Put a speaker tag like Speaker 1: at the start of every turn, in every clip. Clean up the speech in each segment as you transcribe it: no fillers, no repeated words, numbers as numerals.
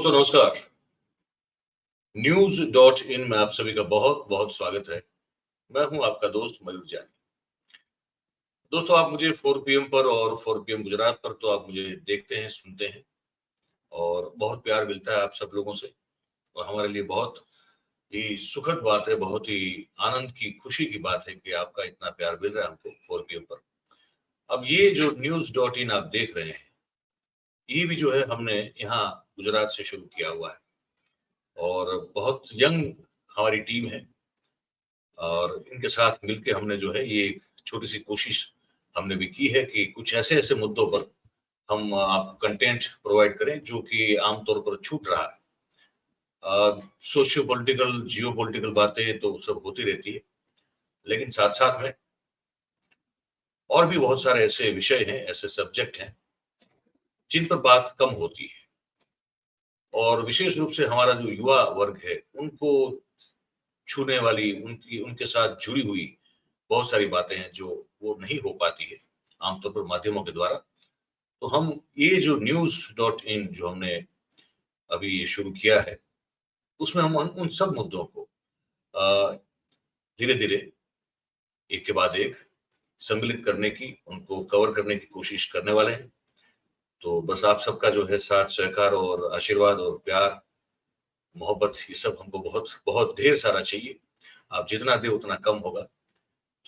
Speaker 1: दोस्तों नमस्कार। News dot in में आप सभी का बहुत बहुत स्वागत है। मैं हूं आपका दोस्त मयूर जानी। दोस्तों आप मुझे 4 पीएम पर और 4 पीएम गुजरात पर तो आप मुझे देखते हैं, सुनते हैं और बहुत प्यार मिलता है आप सब लोगों से और हमारे लिए बहुत ही सुखद बात है, बहुत ही आनंद की, खुशी की बात है कि आपका इतना प्यार मिल रहा है हमको 4 पीएम पर। अब ये जो न्यूज डॉट इन आप देख रहे हैं, ये भी जो है हमने यहाँ गुजरात से शुरू किया हुआ है और बहुत यंग हमारी टीम है और इनके साथ मिलके हमने जो है ये एक छोटी-सी कोशिश हमने भी की है कि कुछ ऐसे-ऐसे मुद्दों पर हम आपको कंटेंट प्रोवाइड करें जो कि आम तौर पर छूट रहा है। सोशियो पॉलिटिकल, जियो पॉलिटिकल बातें तो सब होती रहती है, लेकिन साथ-साथ में और भी बहुत सारे ऐसे विषय हैं, ऐसे सब्जेक्ट हैं, जिन पर बात कम होती है और विशेष रूप से हमारा जो युवा वर्ग है, उनको छूने वाली, उनकी उनके साथ जुड़ी हुई बहुत सारी बातें हैं जो वो नहीं हो पाती है, आमतौर पर माध्यमों के द्वारा। तो हम ये जो न्यूज़ डॉट इन जो हमने अभी शुरू किया है, उसमें हम उन उन सब मुद्दों को अ, धीरे-धीरे एक के बाद एक सम्मिलित करने की, उनको कवर करने की कोशिश करने वाले हैं। तो बस आप सबका जो है साथ, सहकार और आशीर्वाद और प्यार, मोहब्बत ये सब हमको बहुत, बहुत ढेर सारा चाहिए। आप जितना दें उतना कम होगा।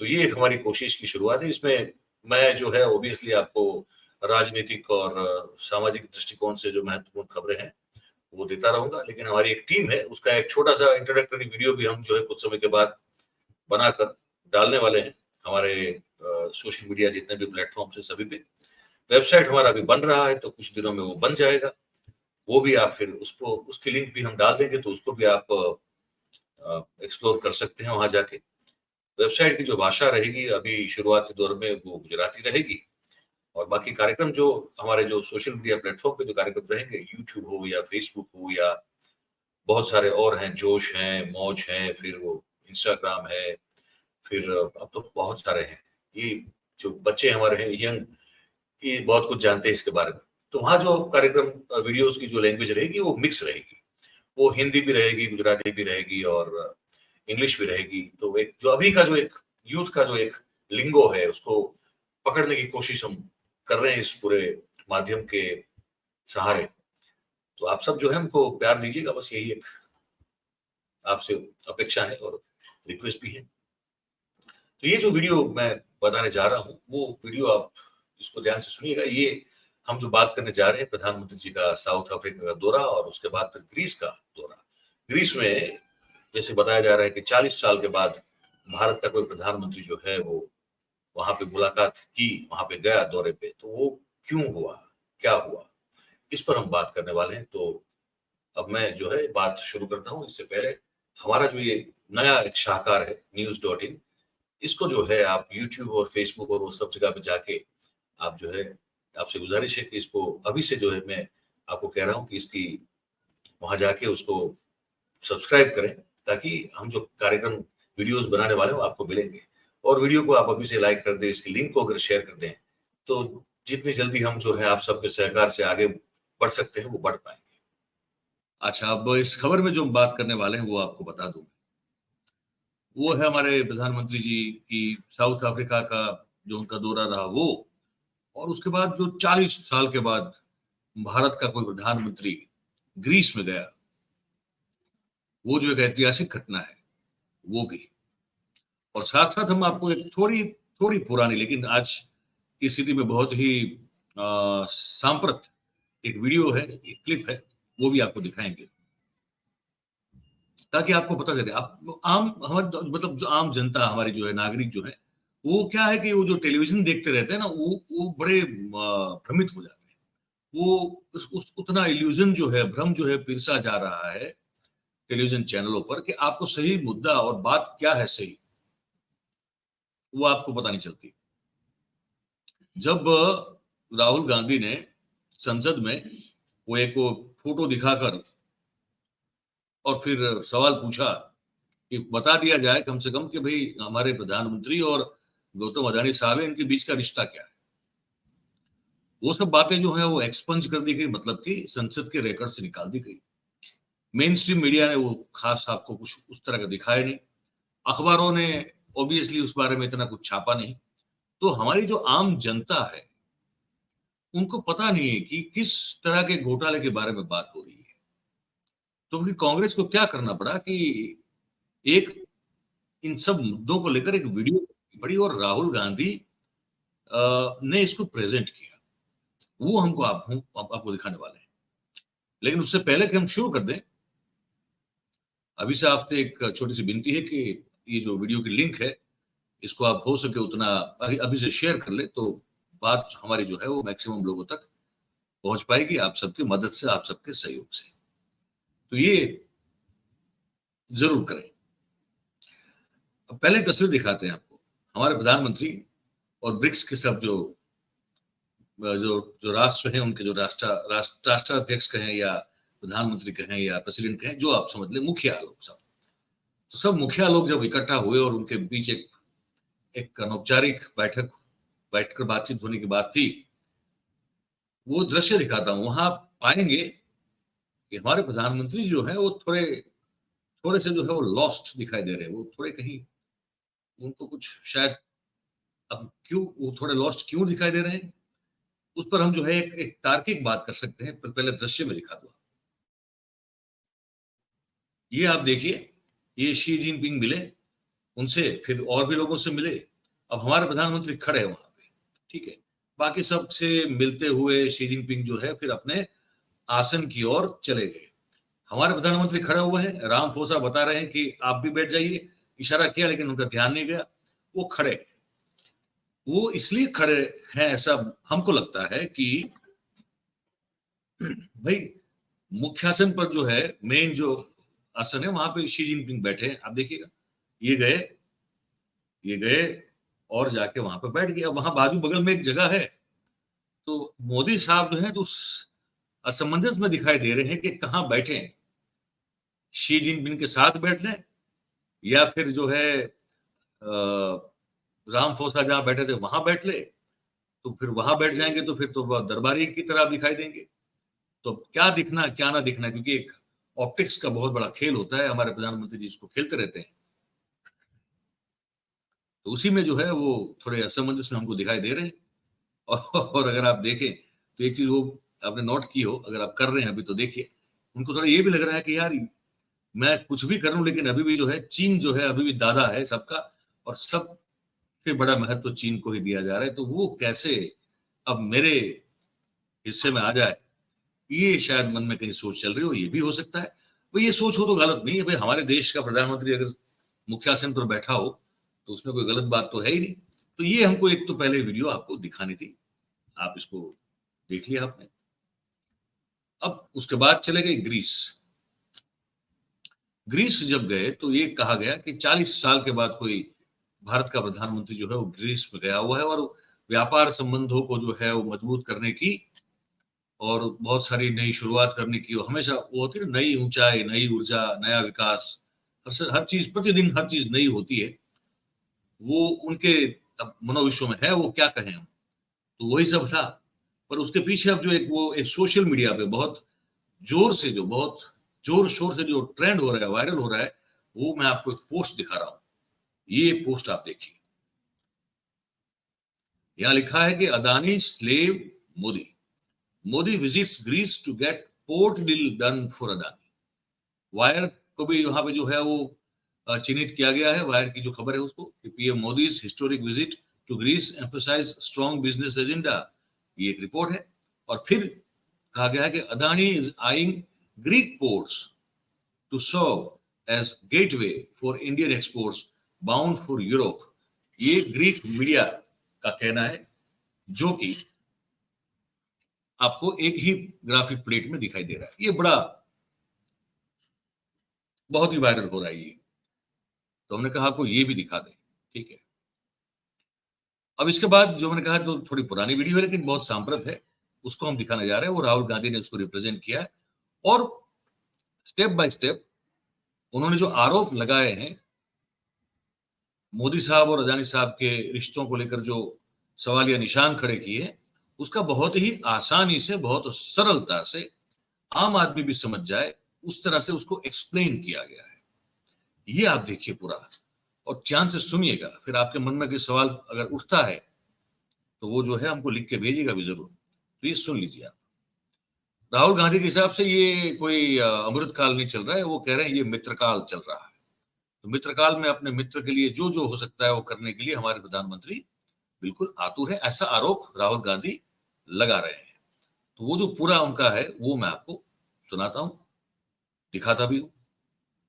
Speaker 1: तो ये एक हमारी कोशिश की शुरुआत है। इसमें मैं जो है ऑब्वियसली आपको राजनीतिक और सामाजिक दृष्टिकोण से जो महत्वपूर्ण खबरें हैं, वो देता रहूँगा। लेकिन हमारी एक टीम है, उसका एक छोटा-सा इंट्रोडक्टरी वीडियो भी हम जो है कुछ समय के बाद बनाकर डालने वाले हैं, हमारे सोशल मीडिया जितने भी प्लेटफ़ॉर्म्स हैं सभी पे। वेबसाइट हमारा अभी बन रहा है, तो कुछ दिनों में वो बन जाएगा। वो भी आप फिर उसको उसकी लिंक भी हम डाल देंगे, तो उसको भी आप एक्सप्लोर कर सकते हैं वहाँ जाके। वेबसाइट की जो भाषा रहेगी अभी शुरुआती दौर में वो गुजराती रहेगी और बाकी कार्यक्रम जो हमारे जो सोशल मीडिया प्लेटफ़ॉर्म पे जो कार्यक्रम रहेंगे, यूट्यूब हो या फ़ेसबुक हो या बहुत सारे और हैं, जोश हैं, मौज हैं, फिर वो इंस्टाग्राम है, फिर अब तो बहुत सारे हैं। ये जो बच्चे हमारे हैं यंग, ये बहुत कुछ जानते हैं इसके बारे में। तो वहाँ जो कार्यक्रम वीडियोज़ की जो लैंग्वेज रहेगी वो मिक्स रहेगी। वो हिंदी भी रहेगी, गुजराती भी रहेगी और इंग्लिश भी रहेगी। तो एक जो अभी का जो एक यूथ का जो एक लिंगो है, उसको पकड़ने की कोशिश हम कर रहे हैं इस पूरे माध्यम के सहारे। तो आप सब जो है हमको प्यार दीजिएगा, बस यही एक आपसे अपेक्षा है और रिक्वेस्ट भी है। तो ये जो वीडियो मैं बताने जा रहा हूँ, वो वीडियो आप इसको ध्यान से सुनिएगा। ये हम जो बात करने जा रहे हैं प्रधानमंत्री जी का साउथ अफ्रीका का दौरा और उसके बाद फिर ग्रीस का दौरा। ग्रीस में जैसे बताया जा रहा है कि 40 साल के बाद भारत का कोई प्रधानमंत्री जो है वो वहाँ पे मुलाकात की, वहाँ पे गया दौरे पे, तो वो क्यों हुआ? क्या हुआ? इस पर हम बात करने वाले हैं। तो अब मैं जो है बात शुरू करता हूँ। इससे पहले हमारा जो ये नया एक शाहकार है न्यूज़ डॉट इन, इसको जो है आप यूट्यूब और फेसबुक और वो सब जगह पे जाके आप जो है आपसे गुज़ारिश है कि इसको अभी से जो है मैं आपको कह रहा हूँ कि इसकी वहाँ जाके उसको सब्सक्राइब करें, ताकि हम जो कार्यक्रम वीडियोज़ बनाने वाले हैं वो आपको मिलेंगे। और वीडियो को आप अभी से लाइक कर दें, इसकी लिंक को अगर शेयर कर दें, तो जितनी जल्दी हम जो है आप सबके सहकार से आगे बढ़ सकते हैं, वो बढ़ पाएँगे। अच्छा, अब इस खबर में जो हम बात करने वाले हैं वो आपको बता दूँ। वो है हमारे प्रधानमंत्री जी की साउथ अफ्रीका का जो उनका दौरा रहा वो और उसके बाद जो 40 साल के बाद भारत का कोई प्रधानमंत्री ग्रीस में गया, वो जो एक ऐतिहासिक घटना है, वो भी। और साथ-साथ हम आपको एक थोड़ी थोड़ी पुरानी लेकिन आज की स्थिति में बहुत ही सांप्रत एक वीडियो है, एक क्लिप है, वो भी आपको दिखाएँगे। ताकि आपको पता चले आप आम हमारे मतलब जो आम जनता हमारी जो है नागरिक जो है, वो क्या है कि वो जो टेलीविज़न देखते रहते हैं ना वो बड़े भ्रमित हो जाते हैं। वो उस उतना इल्यूज़न जो है, भ्रम जो है पिरसा जा रहा है टेलीविज़न चैनलों पर कि आपको सही मुद्दा और बात क्या है सही, वो आपको पता नहीं चलती। जब राहुल गांधी ने संसद में वो फ़ोटो दिखाकर और फिर सवाल पूछा कि बता दिया जाए कम से कम कि भई हमारे प्रधानमंत्री और गौतम अडानी साहब हैं, इनके बीच का रिश्ता क्या है? वो सब बातें जो हैं वो एक्सपंज कर दी गई मतलब कि संसद के रिकॉर्ड से निकाल दी गई। मेन स्ट्रीम मीडिया ने वो खास आपको कुछ उस तरह का दिखाया नहीं, अखबारों ने ऑब्वियसली उस बारे में इतना कुछ छापा नहीं। तो हमारी जो आम जनता है, उनको पता नहीं है कि किस तरह के घोटाले के बारे में बात हो रही है। तो फिर कांग्रेस को क्या करना पड़ा कि एक इन सब मुद्दों को लेकर एक वीडियो बड़ी और राहुल गांधी ने इसको प्रेजेंट किया। वो आपको दिखाने वाले हैं। लेकिन उससे पहले कि हम शुरू कर दें, अभी से आपसे एक छोटी सी विनती है कि ये जो वीडियो की लिंक है, इसको आप हो सके उतना अभी से शेयर कर ले, तो बात हमारी जो है वो मैक्सिमम लोगों तक पहुंच पाएगी, आप सबकी मदद से, आप सबके सहयोग से। तो ये जरूर करें। अब पहले तस्वीर दिखाते हैं आपको। हमारे प्रधानमंत्री और ब्रिक्स के सब जो जो जो राष्ट्र हैं, उनके जो राष्ट्राध्यक्ष कहें या प्रधानमंत्री कहें या प्रेसिडेंट कहें, जो आप समझ लें, मुखिया लोग सब, तो सब मुखिया लोग जब इकट्ठा हुए और उनके बीच एक अनौपचारिक बैठकर बातचीत होने की बात थी, वो दृश्य दिखाता हूं। वहां पाएंगे कि हमारे प्रधानमंत्री जो है वो थोड़े से जो है वो लॉस्ट दिखाई दे रहे हैं। वो थोड़े कहीं, उनको कुछ शायद, अब क्यों वो थोड़े लॉस्ट क्यों दिखाई दे रहे हैं, उस पर हम जो है एक तार्किक बात कर सकते हैं। पर पहले दृश्य में दिखा दो। ये आप देखिए, ये शी जिनपिंग मिले, उनसे फिर और भी लोगों से मिले। अब हमारे प्रधानमंत्री खड़े हैं वहां पे, ठीक है। बाकी सबसे मिलते हुए शी जिनपिंग जो है फिर अपने आसन की ओर चले गए। हमारे प्रधानमंत्री खड़े हुए हैं, रामफोसा बता रहे हैं कि आप भी बैठ जाइए, इशारा किया लेकिन उनका ध्यान नहीं गया, वो खड़े। वो इसलिए खड़े हैं ऐसा हमको लगता है कि भाई मुख्य आसन पर जो है, मेन जो आसन है, वहां पे शी जिनपिंग बैठे हैं। आप देखिएगा, ये गए और जाके वहां पे बैठ गया। वहां बाजू बगल में एक जगह है। तो मोदी साहब जो है तो असमंजस में दिखाई दे रहे हैं कि कहां बैठे हैं, शी जिनपिंग के साथ बैठ लें या फिर जो है रामफोसा जहां बैठे थे वहां बैठ ले। तो फिर वहां बैठ जाएंगे तो फिर तो वह दरबारी की तरह दिखाई देंगे। तो क्या दिखना क्या ना दिखना, क्योंकि एक ऑप्टिक्स का बहुत बड़ा खेल होता है, हमारे प्रधानमंत्री जी इसको खेलते रहते हैं। तो उसी में जो है वो थोड़े असमंजस में हमको दिखाई दे रहे हैं। और अगर आप देखें तो एक चीज वो आपने नोट की हो, अगर आप कर रहे हैं अभी तो देखिए, उनको थोड़ा ये भी लग रहा है कि यार मैं कुछ भी कर लूं लेकिन अभी भी जो है चीन जो है अभी भी दादा है सबका, और सबसे बड़ा महत्व चीन को ही दिया जा रहा है। तो वो कैसे अब मेरे हिस्से में आ जाए, ये शायद मन में कहीं सोच चल रही हो। ये भी हो सकता है भाई, ये सोच हो तो गलत नहीं है भाई। हमारे देश का प्रधानमंत्री अगर मुख्यासन पर बैठा हो तो उसमें कोई गलत बात तो है ही नहीं। तो ये हमको एक तो पहले वीडियो आपको दिखानी थी, आप इसको देख लिया आपने। अब उसके बाद चले गए ग्रीस। ग्रीस जब गए तो ये कहा गया कि 40 साल के बाद कोई भारत का प्रधानमंत्री जो है वो ग्रीस में गया हुआ है, और व्यापार संबंधों को जो है वो मजबूत करने की और बहुत सारी नई शुरुआत करने की, हमेशा वो होती है नई ऊंचाई, नई ऊर्जा, नया विकास, हर चीज प्रतिदिन हर चीज नई होती है। वो उनके अब मनोविश्व में है, वो क्या कहें हम। तो वही सब था। पर उसके पीछे अब जो एक सोशल मीडिया पे बहुत बहुत जोर शोर से जो ट्रेंड हो रहा है, वायरल हो रहा है, वो मैं आपको एक पोस्ट दिखा रहा हूं। ये पोस्ट आप देखिए। यहां लिखा है कि Adani slave Modi, Modi visits Greece to get port deal done for Adani. Wire को भी यहाँ पे जो है वो चिन्हित किया गया है, वायर की जो खबर है उसको, कि PM Modi historic visit to Greece emphasise strong business agenda. ये एक रिपोर्ट है। और फिर कहा गया है कि Adani is eyeing Greek ports to serve as gateway for Indian exports bound for Europe. ये ग्रीक मीडिया का कहना है, जो कि आपको एक ही ग्राफिक प्लेट में दिखाई दे रहा है। ये बहुत ही वायरल हो रहा है ये। तो हमने कहा आपको ये भी दिखा दें, ठीक है। अब इसके बाद जो मैंने कहा, तो थोड़ी पुरानी वीडियो है लेकिन बहुत सांप्रत है, उसको हम दिखाने जा रहे हैं। वो राहुल गांधी ने उसको रिप्रेजेंट किया है, और स्टेप बाय स्टेप उन्होंने जो आरोप लगाए हैं मोदी साहब और अदानी साहब के रिश्तों को लेकर, जो सवालिया निशान खड़े किए, उसका बहुत ही आसानी से, बहुत सरलता से आम आदमी भी समझ जाए, उस तरह से उसको एक्सप्लेन किया गया है। ये आप देखिए पूरा और ध्यान से सुनिएगा, फिर आपके मन में कोई सवाल अगर उठता है तो वो जो है हमको लिख के भेजिएगा भी जरूर। प्लीज सुन लीजिए आप। राहुल गांधी के हिसाब से ये कोई अमृत काल नहीं चल रहा है, वो कह रहे हैं ये मित्रकाल चल रहा है। तो मित्रकाल में अपने मित्र के लिए जो जो हो सकता है वो करने के लिए हमारे प्रधानमंत्री बिल्कुल आतुर है, ऐसा आरोप राहुल गांधी लगा रहे हैं। तो वो जो पूरा उनका है वो मैं आपको सुनाता हूं, दिखाता भी हूं।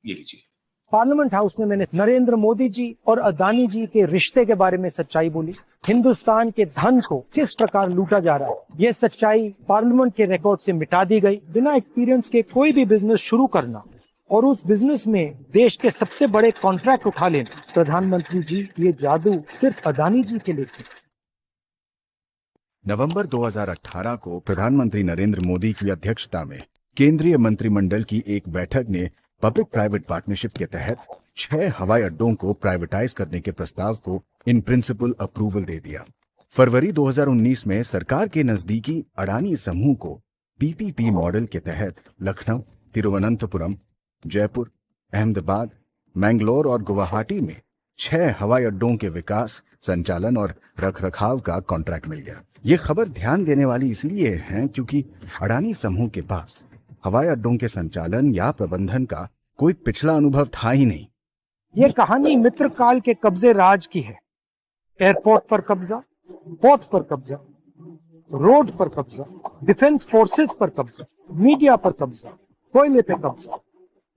Speaker 1: ये लीजिए।
Speaker 2: पार्लियामेंट हाउस में मैंने नरेंद्र मोदी जी और अदानी जी के रिश्ते के बारे में सच्चाई बोली। हिंदुस्तान के धन को किस प्रकार लूटा जा रहा है, ये सच्चाई पार्लियामेंट के रिकॉर्ड से मिटा दी गई। बिना एक्सपीरियंस के कोई भी बिजनेस शुरू करना और उस बिजनेस में देश के सबसे बड़े कॉन्ट्रैक्ट उठा लेना, प्रधानमंत्री जी ये जादू सिर्फ अदानी जी के लिए थी।
Speaker 3: नवंबर 2018 को प्रधानमंत्री नरेंद्र मोदी की अध्यक्षता में केंद्रीय मंत्रिमंडल की एक बैठक ने पब्लिक प्राइवेट पार्टनरशिप के तहत 6 हवाई अड्डों को प्राइवेटाइज करने के प्रस्ताव को इन प्रिंसिपल अप्रूवल दे दिया। फरवरी 2019 में सरकार के नजदीकी अडानी समूह को पीपीपी मॉडल के तहत लखनऊ, तिरुवनंतपुरम, जयपुर, अहमदाबाद, मैंगलोर और गुवाहाटी में 6 हवाई अड्डों के विकास, संचालन और रखरखाव का कॉन्ट्रैक्ट मिल गया। ये खबर ध्यान देने वाली इसलिए है क्योंकि अडानी समूह के पास हवाई अड्डों के संचालन या प्रबंधन का कोई पिछला अनुभव था ही नहीं।
Speaker 2: ये कहानी मित्रकाल के कब्जे राज की है। एयरपोर्ट पर कब्जा, पोर्ट पर कब्जा, रोड पर कब्जा, डिफेंस फोर्सेस पर कब्जा, मीडिया पर कब्जा, कोयले पर कब्जा,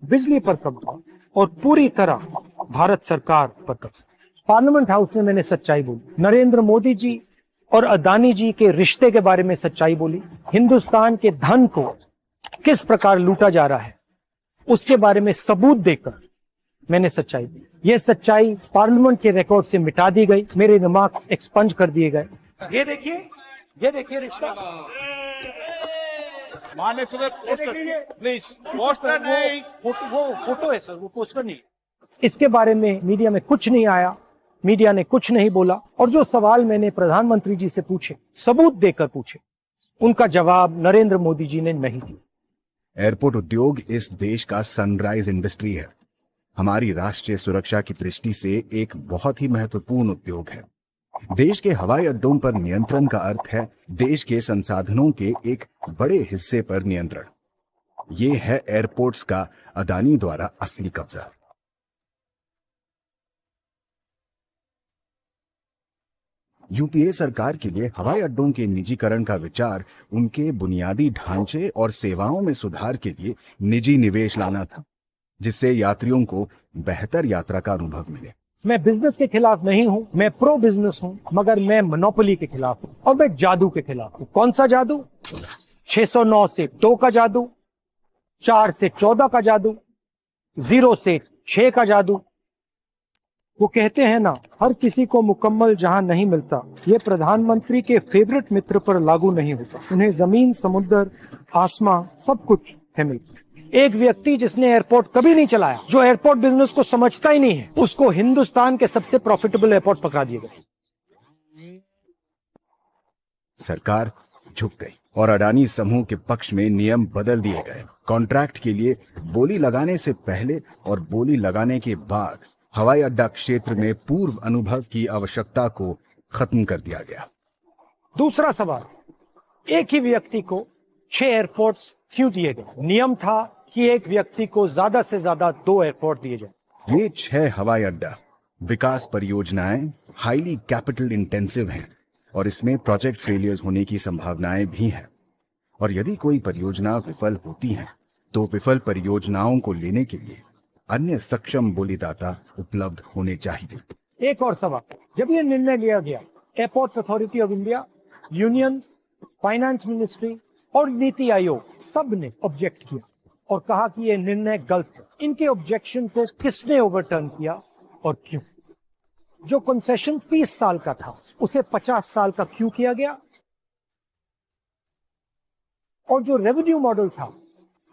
Speaker 2: बिजली पर कब्जा और पूरी तरह भारत सरकार पर कब्जा। पार्लियामेंट हाउस में मैंने सच्चाई बोली। नरेंद्र मोदी जी और अदानी जी के रिश्ते के बारे में सच्चाई बोली। हिंदुस्तान के धन को किस प्रकार लूटा जा रहा है उसके बारे में सबूत देकर मैंने सच्चाई दी। यह सच्चाई पार्लियामेंट के रिकॉर्ड से मिटा दी गई, मेरे रिमार्क्स एक्सपंज कर दिए गए। ये देखिए रिश्ता।
Speaker 4: माननीय सदस्य प्लीज पोस्टर नहीं,
Speaker 2: वो फोटो है सर, वो पोस्टर नहीं। इसके बारे में मीडिया में कुछ नहीं आया, मीडिया ने कुछ नहीं बोला और जो सवाल मैंने प्रधानमंत्री जी से पूछे, सबूत देकर पूछे, उनका जवाब नरेंद्र मोदी जी ने नहीं दिया।
Speaker 3: एयरपोर्ट उद्योग इस देश का सनराइज इंडस्ट्री है। हमारी राष्ट्रीय सुरक्षा की दृष्टि से एक बहुत ही महत्वपूर्ण उद्योग है। देश के हवाई अड्डों पर नियंत्रण का अर्थ है देश के संसाधनों के एक बड़े हिस्से पर नियंत्रण। ये है एयरपोर्ट्स का अदानी द्वारा असली कब्जा। यूपीए सरकार के लिए हवाई अड्डों के निजीकरण का विचार उनके बुनियादी ढांचे और सेवाओं में सुधार के लिए निजी निवेश लाना था, जिससे यात्रियों को बेहतर यात्रा का अनुभव मिले।
Speaker 2: मैं बिजनेस के खिलाफ नहीं हूं, मैं प्रो बिजनेस हूं, मगर मैं मोनोपोली के खिलाफ हूं और मैं जादू के खिलाफ हूं। कौन सा जादू? 609 से 2 का जादू, 4 से 14 का जादू, 0 से 6 का जादू। वो कहते हैं ना, हर किसी को मुकम्मल जहां नहीं मिलता, ये प्रधानमंत्री के फेवरेट मित्र पर लागू नहीं होता। उन्हें जमीन, समुद्र, आसमां सब कुछ है मिलता। एक व्यक्ति जिसने एयरपोर्ट कभी नहीं चलाया, जो एयरपोर्ट बिजनेस को समझता ही नहीं है, उसको हिंदुस्तान के सबसे प्रॉफिटेबल एयरपोर्ट पकड़ा दिए गए।
Speaker 3: सरकार झुक गई और अडानी समूह के पक्ष में नियम बदल दिए गए। कॉन्ट्रैक्ट के लिए बोली लगाने से पहले और बोली लगाने के बाद हवाई अड्डा क्षेत्र में पूर्व अनुभव की आवश्यकता को खत्म कर दिया गया।
Speaker 2: दूसरा सवाल, एक ही व्यक्ति को 6 एयरपोर्ट्स क्यों दिए गए? नियम था कि एक व्यक्ति को ज्यादा से ज्यादा 2 एयरपोर्ट दिए जाए।
Speaker 3: ये 6 हवाई अड्डा विकास परियोजनाएं हाईली कैपिटल इंटेंसिव हैं और इसमें प्रोजेक्ट फेलियर्स होने की संभावनाएं भी हैं। और यदि कोई परियोजना विफल होती है तो विफल परियोजनाओं को लेने के लिए अन्य सक्षम बोलीदाता उपलब्ध होने चाहिए।
Speaker 2: एक और सवाल, जब यह निर्णय लिया गया, airport authority of India, union, finance ministry और नीति आयोग सब ने ऑब्जेक्ट किया और कहा कि यह निर्णय गलत है। इनके ऑब्जेक्शन को किसने ओवरटर्न किया और क्यों? जो कंसेशन 30 साल का था उसे 50 साल का क्यों किया गया? और जो रेवेन्यू मॉडल था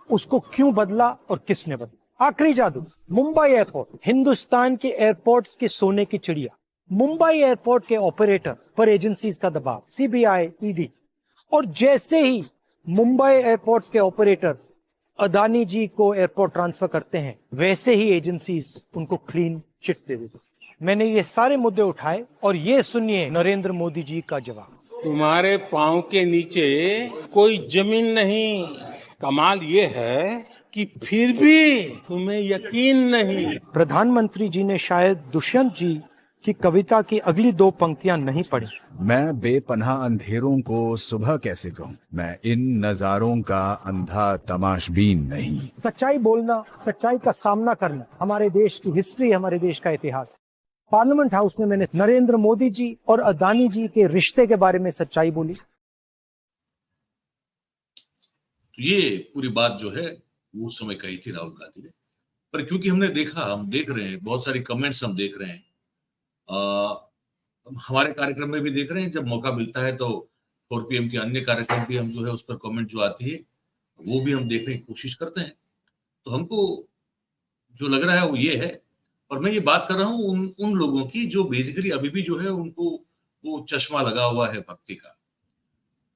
Speaker 2: उसको क्यों बदला और किसने बदला? आखिरी जादू, मुंबई एयरपोर्ट, हिंदुस्तान के एयरपोर्ट्स के सोने की चिड़िया। मुंबई एयरपोर्ट के ऑपरेटर पर एजेंसीज का दबाव, सीबीआई, ईडी, और जैसे ही मुंबई एयरपोर्ट्स के ऑपरेटर अदानी जी को एयरपोर्ट ट्रांसफर करते हैं, वैसे ही एजेंसीज उनको क्लीन चिट दे देती। मैंने ये सारे मुद्दे उठाए और ये सुनिए नरेंद्र मोदी जी का जवाब।
Speaker 5: तुम्हारे पांव के नीचे कोई जमीन नहीं। कमाल ये है कि फिर भी तुम्हें यकीन नहीं।
Speaker 2: प्रधानमंत्री जी ने शायद दुष्यंत जी की कविता की अगली 2 पंक्तियां नहीं पढ़ी।
Speaker 3: मैं बेपनाह अंधेरों को सुबह कैसे कहूँ, मैं इन नजारों का अंधा तमाशबीन नहीं।
Speaker 2: सच्चाई बोलना, सच्चाई का सामना करना हमारे देश की हिस्ट्री, हमारे देश का इतिहास। पार्लियामेंट हाउस में मैंने नरेंद्र मोदी जी और अदानी जी के रिश्ते के बारे में सच्चाई बोली।
Speaker 1: तो ये पूरी बात जो है वो उस समय कही थी राहुल गांधी ने, पर क्योंकि हमने देखा, हम देख रहे हैं, बहुत सारी कमेंट्स हम देख रहे हैं, हमारे कार्यक्रम में भी देख रहे हैं, जब मौका मिलता है तो 4 PM के अन्य कार्यक्रम भी हम जो है उस पर कमेंट जो आती है वो भी हम देखने की कोशिश करते हैं। तो हमको जो लग रहा है वो ये है, और मैं ये बात कर रहा हूँ उन लोगों की जो बेसिकली अभी भी जो है उनको वो चश्मा लगा हुआ है भक्ति का।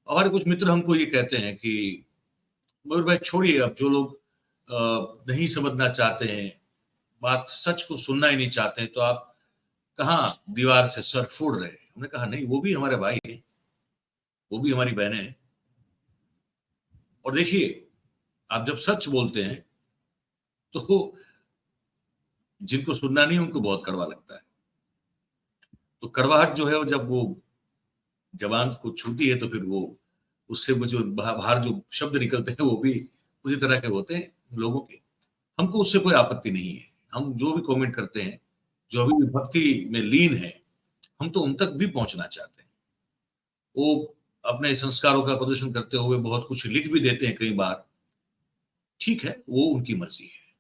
Speaker 1: हमारे कुछ मित्र हमको ये कहते हैं कि मयूर भाई छोड़िए, अब जो लोग नहीं समझना चाहते हैं, बात सच को सुनना ही नहीं चाहते हैं, तो आप कहाँ दीवार से सर फोड़ रहे हैं। हमने कहा नहीं, वो भी हमारे भाई हैं, वो भी हमारी बहनें हैं। और देखिए, आप जब सच बोलते हैं तो जिनको सुनना नहीं उनको बहुत कड़वा लगता है। तो कड़वाहट जो है वो जब वो जबान को छूती है तो फिर वो उससे वो जो बाहर जो शब्द निकलते हैं वो भी उसी तरह के होते हैं लोगों के। हमको उससे कोई आपत्ति नहीं है। हम जो भी कमेंट करते हैं, जो अभी भी भक्ति में लीन है, हम तो उन तक भी पहुंचना चाहते हैं। वो अपने संस्कारों का प्रदर्शन करते हुए बहुत कुछ लिख भी देते हैं कई बार, ठीक है, वो उनकी मर्जी है,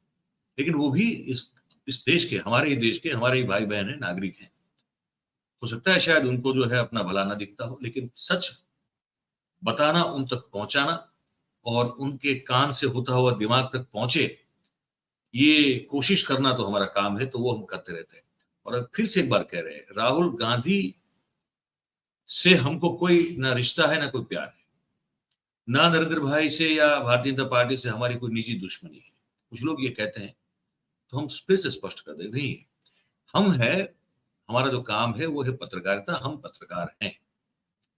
Speaker 1: लेकिन वो भी इस देश के, हमारे ही देश के, हमारे ही भाई बहन है, नागरिक हैं। हो सकता है शायद उनको जो है अपना भला ना दिखता हो, लेकिन सच बताना, उन तक पहुंचाना और उनके कान से होता हुआ दिमाग तक पहुंचे, ये कोशिश करना तो हमारा काम है, तो वो हम करते रहते हैं। और फिर से एक बार कह रहे हैं, राहुल गांधी से हमको कोई ना रिश्ता है, ना कोई प्यार है, ना नरेंद्र भाई से या भारतीय जनता पार्टी से हमारी कोई निजी दुश्मनी है। कुछ लोग ये कहते हैं, तो हम फिर से स्पष्ट कर दें, नहीं, हम है, हमारा जो काम है वो है पत्रकारिता, हम पत्रकार हैं।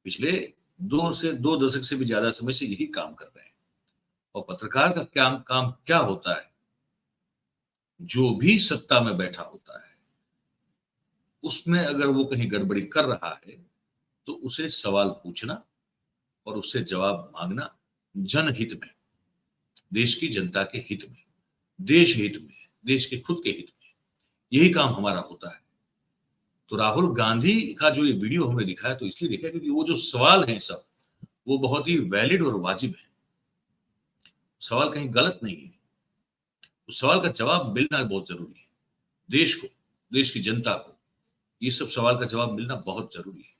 Speaker 1: पिछले 2 दशक से भी ज्यादा समय से यही काम कर रहे हैं। और पत्रकार का काम क्या होता है? जो भी सत्ता में बैठा होता है, उसमें अगर वो कहीं गड़बड़ी कर रहा है तो उसे सवाल पूछना और उससे जवाब मांगना, जनहित में, देश की जनता के हित में, देश हित में, देश के खुद के हित में, यही काम हमारा होता है। तो राहुल गांधी का जो ये वीडियो हमने दिखाया, तो इसलिए दिखाया क्योंकि वो जो सवाल हैं सब, वो बहुत ही वैलिड और वाजिब है। सवाल कहीं गलत नहीं है। उस सवाल का जवाब मिलना बहुत जरूरी है। देश को, देश की जनता को ये सब सवाल का जवाब मिलना बहुत जरूरी है।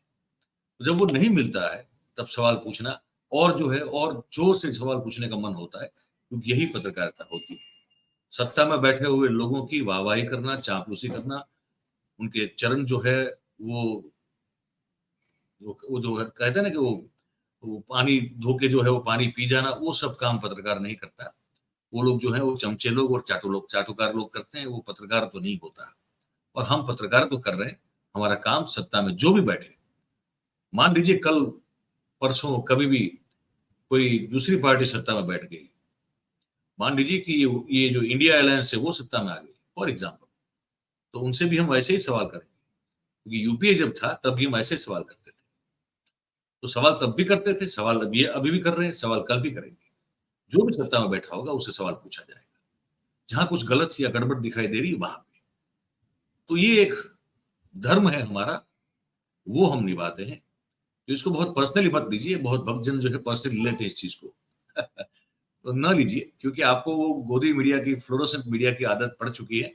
Speaker 1: जब वो नहीं मिलता है तब सवाल पूछना और जो है और जोर से सवाल पूछने का मन होता है, क्योंकि यही पत्रकारिता होती है। सत्ता में बैठे हुए लोगों की वाहवाही करना, चापलूसी करना, उनके चरण जो है वो जो कहते हैं ना कि वो पानी धो के जो है वो पानी पी जाना, वो सब काम पत्रकार नहीं करता। वो लोग जो है वो चमचे लोग और चाटुकार लोग करते हैं, वो पत्रकार तो नहीं होता। और हम पत्रकार तो कर रहे हैं। हमारा काम सत्ता में जो भी बैठे, मान लीजिए कल परसों कभी भी कोई दूसरी पार्टी सत्ता में बैठ गई, मान लीजिए कि ये जो इंडिया अलायंस है वो सत्ता में आ गई फॉर एग्जाम्पल, तो उनसे भी हम वैसे ही सवाल करेंगे, क्योंकि यूपीए जब था तब भी हम ऐसे सवाल करते थे। तो सवाल तब भी करते थे, सवाल अभी भी कर रहे हैं, सवाल कल भी करेंगे। जो भी सत्ता में बैठा होगा उससे सवाल पूछा जाएगा, जहां कुछ गलत या गड़बड़ दिखाई दे रही है वहां पे। तो ये एक धर्म है हमारा, वो हम निभाते हैं। तो इसको बहुत पर्सनली मत लीजिए, बहुत भक्तजन जो है पर्सनली लेते हैं इस चीज को तो न लीजिए, क्योंकि आपको वो गोदी मीडिया की, फ्लोरोसेंट मीडिया की आदत पड़ चुकी है,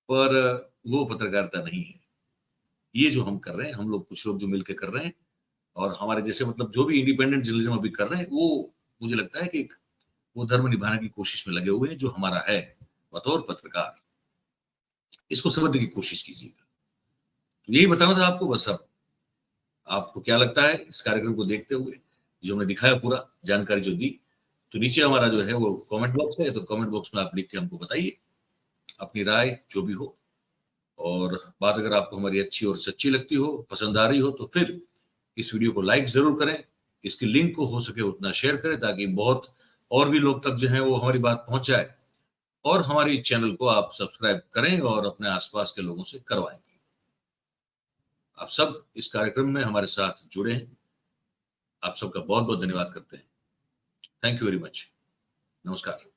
Speaker 1: पर वो पत्रकारिता नहीं है। ये जो हम कर रहे हैं, हम लोग कुछ लोग जो मिलकर कर रहे हैं, और हमारे जैसे मतलब जो भी इंडिपेंडेंट जर्नलिज्म अभी कर रहे हैं, वो मुझे लगता है कि वो धर्म निभाने की कोशिश में लगे हुए हैं जो हमारा है बतौर पत्रकार। इसको समझने की कोशिश कीजिएगा। तो यही बताना था आपको। बस अब आपको क्या लगता है इस कार्यक्रम को देखते हुए, जो हमने दिखाया, पूरा जानकारी जो दी, तो नीचे हमारा जो है वो कमेंट बॉक्स है, तो कमेंट बॉक्स में आप लिख के हमको बताइए अपनी राय जो भी हो। और बात अगर आपको हमारी अच्छी और सच्ची लगती हो, पसंद आ रही हो, तो फिर इस वीडियो को लाइक जरूर करें, इसकी लिंक को हो सके उतना शेयर करें, ताकि बहुत और भी लोग तक जो है वो हमारी बात पहुंच जाए। और हमारी चैनल को आप सब्सक्राइब करें और अपने आसपास के लोगों से करवाएं। आप सब इस कार्यक्रम में हमारे साथ जुड़े हैं, आप सबका बहुत बहुत धन्यवाद करते हैं। Thank you very much. नमस्कार।